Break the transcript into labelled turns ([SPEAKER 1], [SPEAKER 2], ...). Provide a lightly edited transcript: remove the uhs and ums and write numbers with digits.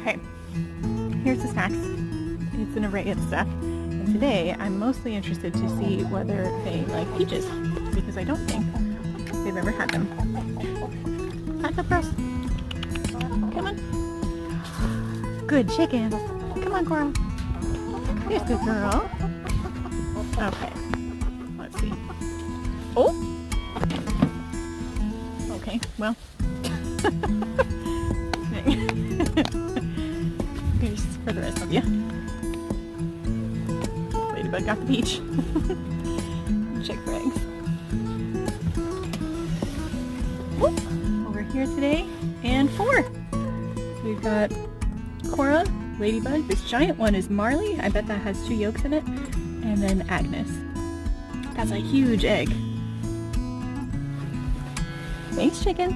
[SPEAKER 1] Okay, here's the snacks. It's an array of stuff. And today I'm mostly interested to see whether they like peaches, because I don't think they've ever had them. Back up, girls. Come on. Good chickens. Come on, Coral. Here's good girl. Okay. Let's see. Oh! Okay, well. Here's for the rest of you. Ladybug got the peach. Check for eggs. Whoop. Over here today, and 4. We've got Cora, Ladybug. This giant one is Marley. I bet that has 2 yolks in it. And then Agnes. That's a huge egg. Thanks, chickens.